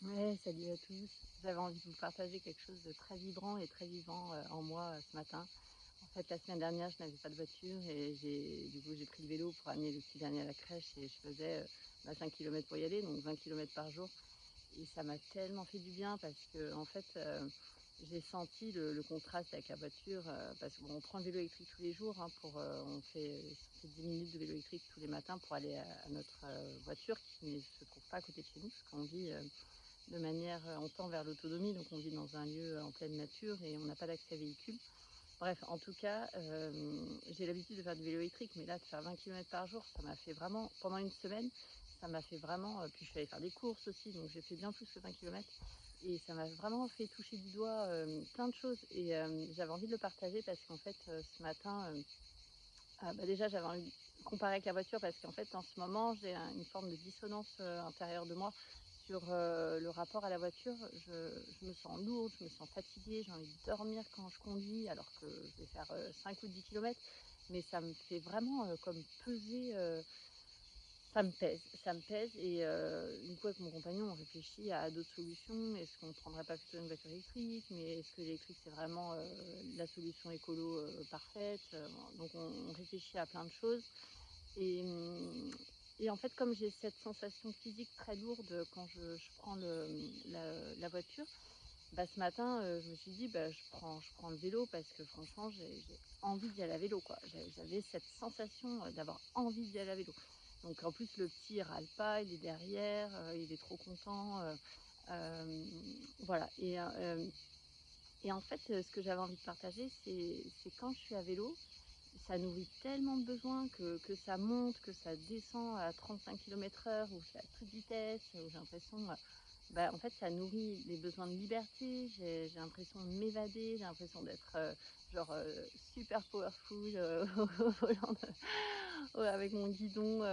Ouais, salut à tous. J'avais envie de vous partager quelque chose de très vibrant et très vivant, en moi, ce matin. En fait, la semaine dernière, je n'avais pas de voiture et j'ai pris le vélo pour amener le petit dernier à la crèche et je faisais, 5 kilomètres pour y aller, donc 20 kilomètres par jour et ça m'a tellement fait du bien parce qu'en fait, j'ai senti le contraste avec la voiture, parce qu'on prend le vélo électrique tous les jours, hein, on fait 10 minutes de vélo électrique tous les matins pour aller à notre, voiture qui ne se trouve pas à côté de chez nous parce qu'on vit, de manière, on tend vers l'autonomie, donc on vit dans un lieu en pleine nature et on n'a pas d'accès à véhicule. Bref, en tout cas, j'ai l'habitude de faire du vélo électrique, mais là, de faire 20 kilomètres par jour, ça m'a fait vraiment pendant une semaine, ça m'a fait vraiment, puis je suis allée faire des courses aussi, donc j'ai fait bien plus que 20 kilomètres et ça m'a vraiment fait toucher du doigt, plein de choses et j'avais envie de le partager parce qu'en fait, ce matin, déjà, j'avais envie de comparer avec la voiture parce qu'en fait, en ce moment, j'ai une forme de dissonance intérieure de moi sur le rapport à la voiture. Je me sens lourde, je me sens fatiguée, j'ai envie de dormir quand je conduis, alors que je vais faire 5 ou 10 kilomètres. Mais ça me fait vraiment comme peser. Ça me pèse et du coup avec mon compagnon, on réfléchit à d'autres solutions. Est-ce qu'on ne prendrait pas plutôt une voiture électrique? Mais est-ce que l'électrique, c'est vraiment, la solution écolo, parfaite? Donc on réfléchit à plein de choses et et en fait, comme j'ai cette sensation physique très lourde quand je prends la voiture, bah, ce matin, je me suis dit: «Bah, je prends le vélo» parce que franchement, j'ai envie d'y aller à vélo, quoi. J'avais cette sensation, d'avoir envie d'y aller à vélo. Donc en plus, le petit, il râle pas, il est derrière, il est trop content, voilà et en fait, ce que j'avais envie de partager, c'est quand je suis à vélo, ça nourrit tellement de besoins que ça monte, que ça descend à 35 kilomètres/h ou c'est à toute vitesse, où j'ai l'impression, en fait, ça nourrit les besoins de liberté. J'ai l'impression de m'évader, j'ai l'impression d'être, genre, super powerful, au volant ouais, avec mon guidon,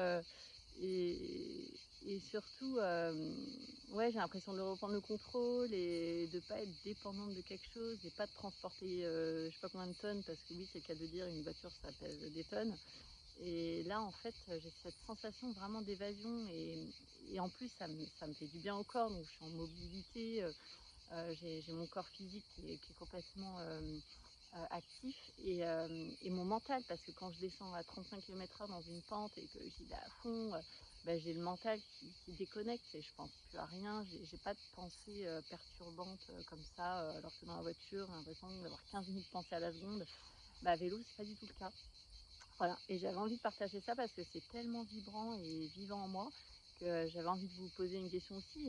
et surtout, ouais, j'ai l'impression de reprendre le contrôle et de pas être dépendante de quelque chose et pas de transporter, je sais pas combien de tonnes parce que oui, c'est le cas de dire, une voiture, ça pèse des tonnes et là, en fait, j'ai cette sensation vraiment d'évasion et en plus, ça me fait du bien au corps, donc je suis en mobilité, j'ai mon corps physique qui est complètement, actif et mon mental parce que quand je descends à 35 kilomètres/h dans une pente et que j'y vais à fond, j'ai le mental qui déconnecte et je pense plus à rien. J'ai pas de pensées, perturbantes, comme ça, alors que dans la voiture, j'ai l'impression d'avoir 15 000 pensées à la seconde. Bah, à vélo, c'est pas du tout le cas. Voilà et j'avais envie de partager ça parce que c'est tellement vibrant et vivant en moi que j'avais envie de vous poser une question aussi,